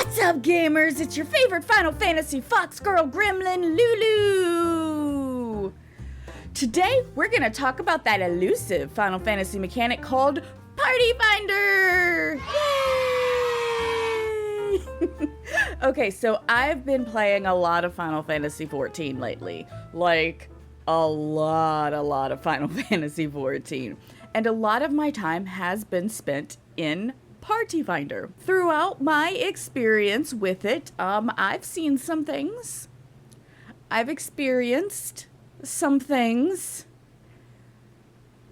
What's up, gamers? It's your favorite Final Fantasy Fox Girl Gremlin, Lulu! Today, we're gonna talk about that elusive Final Fantasy mechanic called Party Finder! Yay! Okay, so I've been playing a lot of Final Fantasy 14 lately. Like, a lot of Final Fantasy 14. And a lot of my time has been spent in Party Finder. Throughout my experience with it, I've seen some things. I've experienced some things.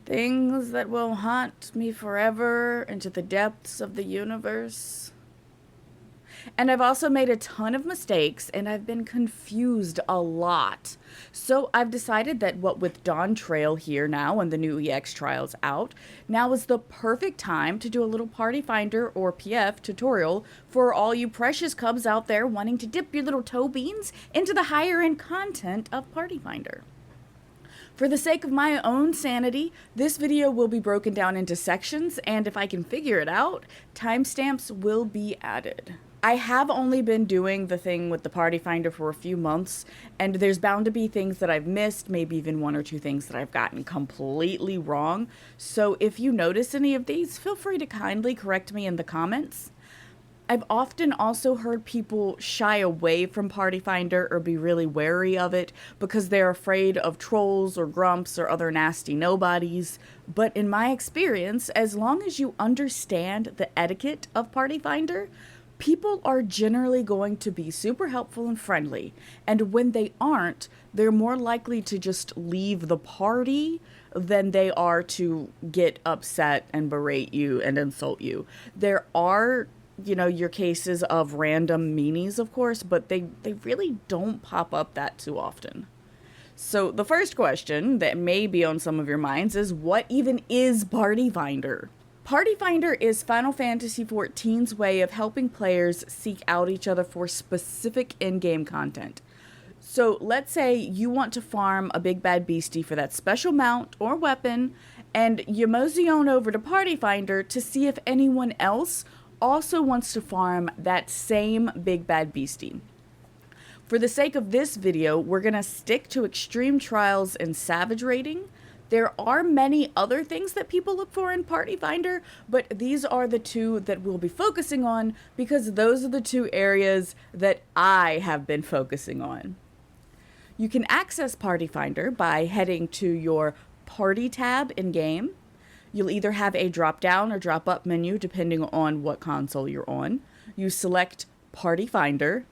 Things that will haunt me forever into the depths of the universe. And I've also made a ton of mistakes, and I've been confused a lot. So I've decided that what with Dawn Trail here now and the new EX trials out, now is the perfect time to do a little Party Finder or PF tutorial for all you precious cubs out there wanting to dip your little toe beans into the higher end content of Party Finder. For the sake of my own sanity, this video will be broken down into sections, and if I can figure it out, timestamps will be added. I have only been doing the thing with the Party Finder for a few months, and there's bound to be things that I've missed, maybe even one or two things that I've gotten completely wrong. So if you notice any of these, feel free to kindly correct me in the comments. I've often also heard people shy away from Party Finder or be really wary of it because they're afraid of trolls or grumps or other nasty nobodies. But in my experience, as long as you understand the etiquette of Party Finder, people are generally going to be super helpful and friendly, and when they aren't, they're more likely to just leave the party than they are to get upset and berate you and insult you. There are, your cases of random meanies, of course, but they really don't pop up that too often. So the first question that may be on some of your minds is, what even is Party Finder? Party Finder is Final Fantasy XIV's way of helping players seek out each other for specific in-game content. So let's say you want to farm a big bad beastie for that special mount or weapon, and you mosey on over to Party Finder to see if anyone else also wants to farm that same big bad beastie. For the sake of this video, we're going to stick to extreme trials and savage raiding. There are many other things that people look for in Party Finder, but these are the two that we'll be focusing on because those are the two areas that I have been focusing on. You can access Party Finder by heading to your Party tab in-game. You'll either have a drop-down or drop-up menu depending on what console you're on. You select Party Finder,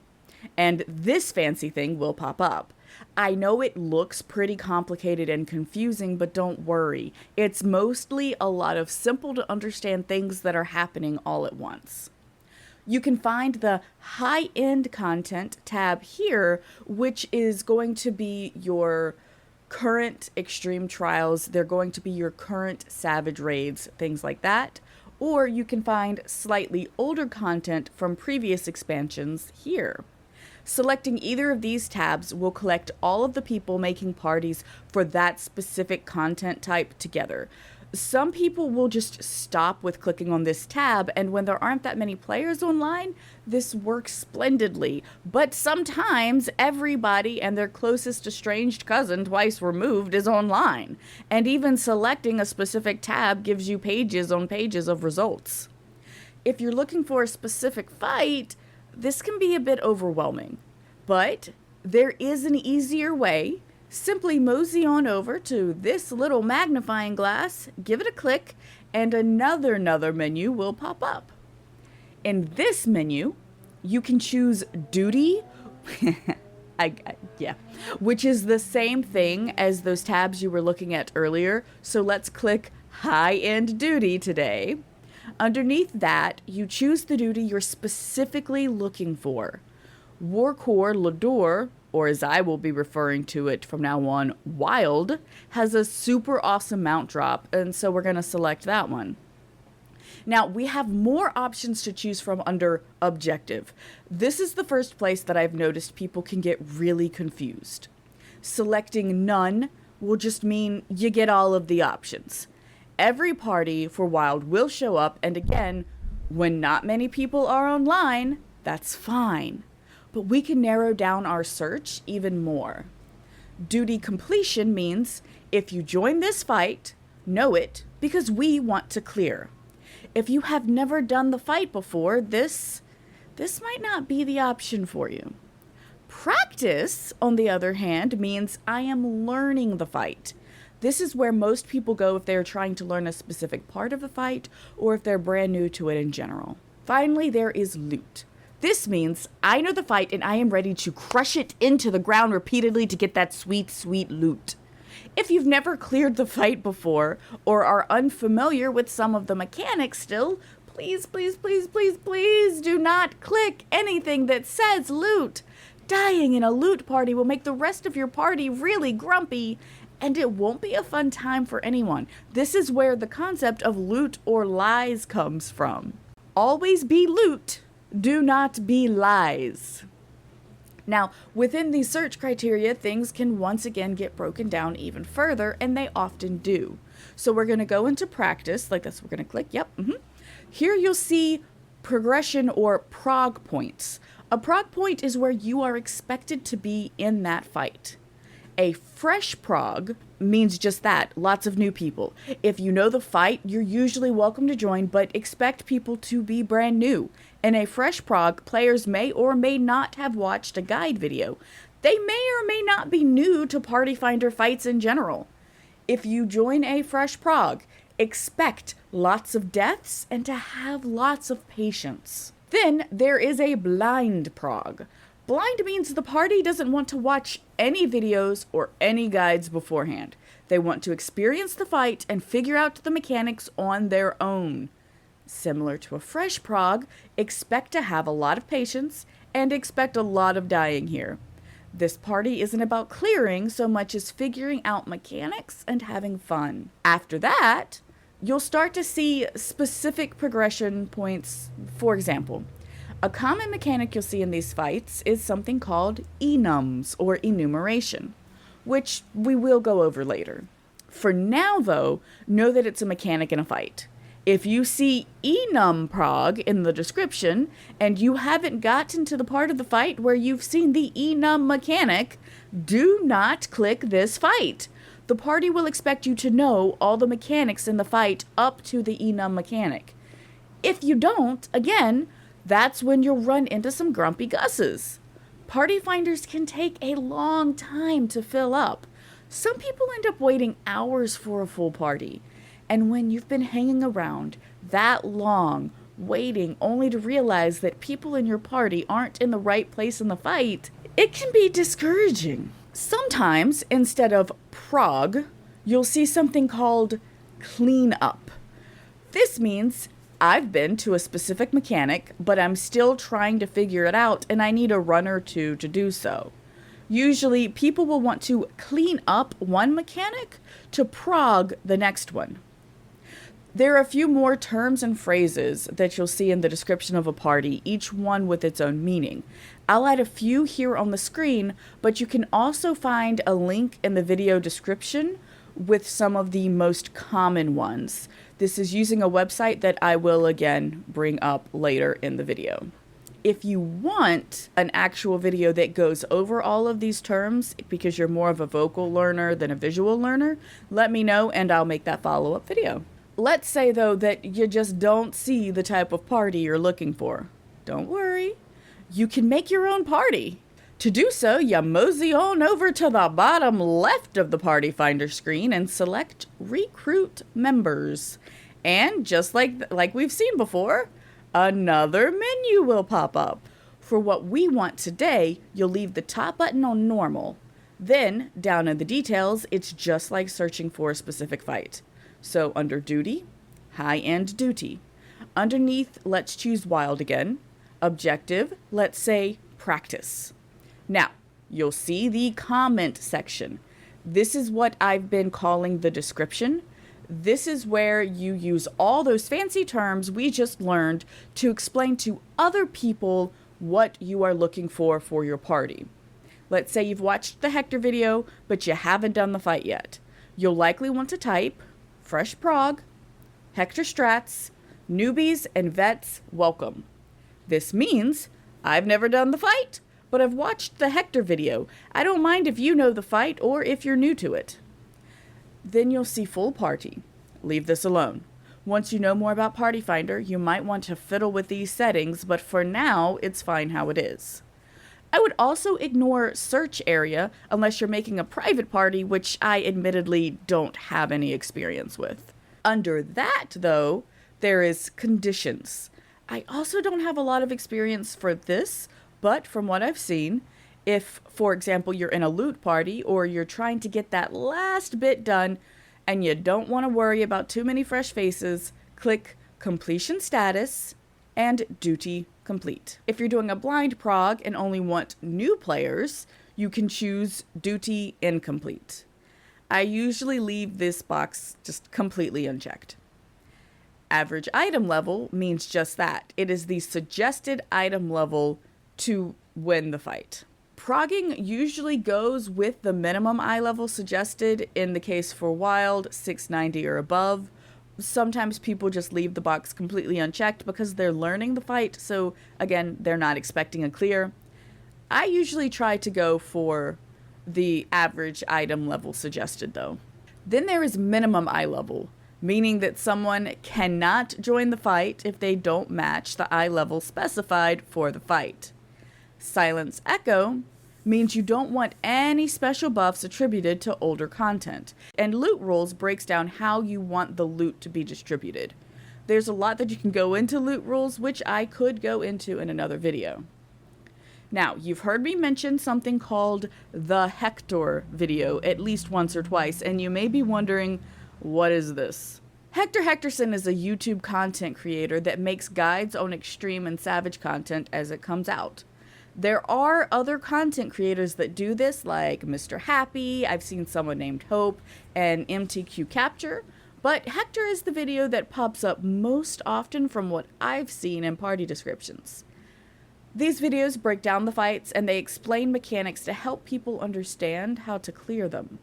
and this fancy thing will pop up. I know it looks pretty complicated and confusing, but don't worry. It's mostly a lot of simple to understand things that are happening all at once. You can find the high-end content tab here, which is going to be your current extreme trials. They're going to be your current savage raids, things like that. Or you can find slightly older content from previous expansions here. Selecting either of these tabs will collect all of the people making parties for that specific content type together. Some people will just stop with clicking on this tab, and when there aren't that many players online, this works splendidly. But sometimes everybody and their closest estranged cousin twice removed is online, and even selecting a specific tab gives you pages on pages of results. If you're looking for a specific fight, this can be a bit overwhelming, but there is an easier way. Simply mosey on over to this little magnifying glass, give it a click, and another menu will pop up. In this menu, you can choose duty, which is the same thing as those tabs you were looking at earlier, so let's click high-end duty today. Underneath that, you choose the duty you're specifically looking for. Warcore Lador, or as I will be referring to it from now on, Wild, has a super awesome mount drop, and so we're going to select that one. Now, we have more options to choose from under Objective. This is the first place that I've noticed people can get really confused. Selecting None will just mean you get all of the options. Every party for Wild will show up, and again, when not many people are online, That's fine, but we can narrow down our search even more. Duty completion means if you join this fight, know it because we want to clear. If you have never done the fight before, this might not be the option for you. Practice, on the other hand, means I am learning the fight. This is where most people go if they're trying to learn a specific part of the fight or if they're brand new to it in general. Finally, there is loot. This means I know the fight and I am ready to crush it into the ground repeatedly to get that sweet, sweet loot. If you've never cleared the fight before or are unfamiliar with some of the mechanics still, please, please, please, please, please do not click anything that says loot. Dying in a loot party will make the rest of your party really grumpy, and it won't be a fun time for anyone. This is where the concept of loot or lies comes from. Always be loot, do not be lies. Now, within these search criteria, things can once again get broken down even further, and they often do. So we're going to go into practice, like this. We're going to click, Here you'll see progression or prog points. A prog point is where you are expected to be in that fight. A fresh prog means just that, lots of new people. If you know the fight, you're usually welcome to join, but expect people to be brand new. In a fresh prog, players may or may not have watched a guide video. They may or may not be new to Party Finder fights in general. If you join a fresh prog, expect lots of deaths and to have lots of patience. Then there is a blind prog. Blind means the party doesn't want to watch any videos or any guides beforehand. They want to experience the fight and figure out the mechanics on their own. Similar to a fresh prog, expect to have a lot of patience and expect a lot of dying here. This party isn't about clearing so much as figuring out mechanics and having fun. After that, you'll start to see specific progression points. For example, a common mechanic you'll see in these fights is something called enums or enumeration, which we will go over later. For now, though, know that it's a mechanic in a fight. If you see enum prog in the description and you haven't gotten to the part of the fight where you've seen the enum mechanic, do not click this fight. The party will expect you to know all the mechanics in the fight up to the enum mechanic. If you don't, again, that's when you'll run into some grumpy gusses. Party finders can take a long time to fill up. Some people end up waiting hours for a full party. And when you've been hanging around that long, waiting only to realize that people in your party aren't in the right place in the fight, it can be discouraging. Sometimes, instead of prog, you'll see something called clean up. This means I've been to a specific mechanic, but I'm still trying to figure it out, and I need a run or two to do so. Usually, people will want to clean up one mechanic to prog the next one. There are a few more terms and phrases that you'll see in the description of a party, each one with its own meaning. I'll add a few here on the screen, but you can also find a link in the video description with some of the most common ones. This is using a website that I will again bring up later in the video. If you want an actual video that goes over all of these terms, because you're more of a vocal learner than a visual learner, let me know and I'll make that follow-up video. Let's say, though, that you just don't see the type of party you're looking for. Don't worry. You can make your own party. To do so, you mosey on over to the bottom left of the Party Finder screen and select Recruit Members. And just like we've seen before, another menu will pop up. For what we want today, you'll leave the top button on Normal. Then, down in the details, it's just like searching for a specific fight. So under Duty, High-End Duty. Underneath, let's choose Wild again. Objective, let's say Practice. Now, you'll see the comment section. This is what I've been calling the description. This is where you use all those fancy terms we just learned to explain to other people what you are looking for your party. Let's say you've watched the Hector video, but you haven't done the fight yet. You'll likely want to type Fresh Prog, Hector Strats, Newbies and Vets Welcome. This means I've never done the fight, but I've watched the Hector video. I don't mind if you know the fight or if you're new to it. Then you'll see full party. Leave this alone. Once you know more about Party Finder, you might want to fiddle with these settings, but for now, it's fine how it is. I would also ignore search area unless you're making a private party, which I admittedly don't have any experience with. Under that, though, there is conditions. I also don't have a lot of experience for this, but from what I've seen, if, for example, you're in a loot party or you're trying to get that last bit done and you don't want to worry about too many fresh faces, click completion status and duty complete. If you're doing a blind prog and only want new players, you can choose duty incomplete. I usually leave this box just completely unchecked. Average item level means just that. It is the suggested item level to win the fight. Progging usually goes with the minimum eye level suggested. In the case for wild, 690 or above. Sometimes people just leave the box completely unchecked because they're learning the fight, so again, they're not expecting a clear. I usually try to go for the average item level suggested though. Then there is minimum eye level, meaning that someone cannot join the fight if they don't match the eye level specified for the fight. Silence Echo means you don't want any special buffs attributed to older content. And Loot Rules breaks down how you want the loot to be distributed. There's a lot that you can go into Loot Rules, which I could go into in another video. Now, you've heard me mention something called the Hector video at least once or twice, and you may be wondering, what is this? Hector Hectorson is a YouTube content creator that makes guides on extreme and savage content as it comes out. There are other content creators that do this, like Mr. Happy, I've seen someone named Hope, and MTQ Capture, but Hector is the video that pops up most often from what I've seen in party descriptions. These videos break down the fights and they explain mechanics to help people understand how to clear them.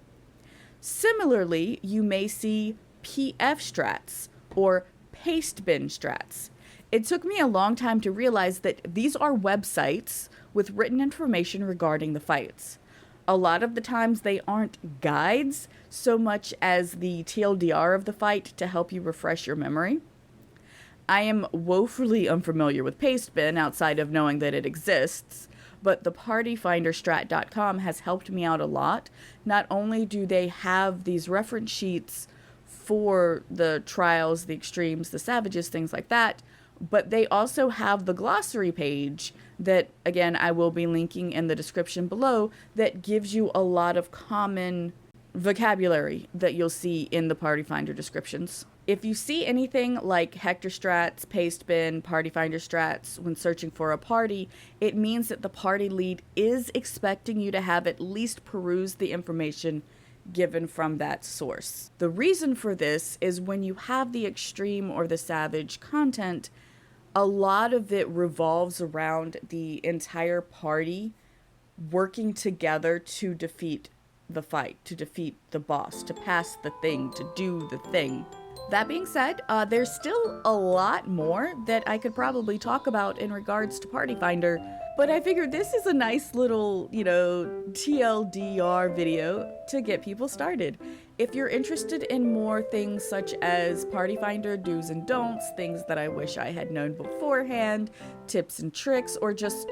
Similarly, you may see PF strats or pastebin strats. It took me a long time to realize that these are websites with written information regarding the fights. A lot of the times they aren't guides so much as the TLDR of the fight to help you refresh your memory. I am woefully unfamiliar with pastebin outside of knowing that it exists, but the partyfinderstrat.com has helped me out a lot. Not only do they have these reference sheets for the trials, the extremes, the savages, things like that, but they also have the glossary page that, again, I will be linking in the description below, that gives you a lot of common vocabulary that you'll see in the Party Finder descriptions. If you see anything like Hector strats, pastebin, Party Finder strats when searching for a party, it means that the party lead is expecting you to have at least perused the information given from that source. The reason for this is when you have the extreme or the savage content, a lot of it revolves around the entire party working together to defeat the fight, to defeat the boss, to pass the thing, to do the thing. That being said, there's still a lot more that I could probably talk about in regards to Party Finder, but I figured this is a nice little, TLDR video to get people started. If you're interested in more things such as Party Finder do's and don'ts, things that I wish I had known beforehand, tips and tricks, or just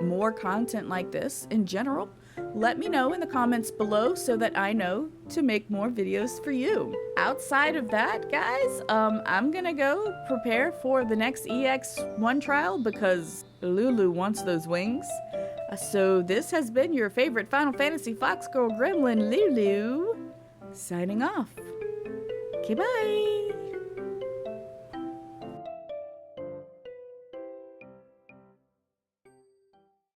more content like this in general, let me know in the comments below so that I know to make more videos for you. Outside of that, guys, I'm gonna go prepare for the next EX1 trial because Lulu wants those wings. So this has been your favorite Final Fantasy Fox Girl Gremlin, Lulu, signing off. Okay, bye!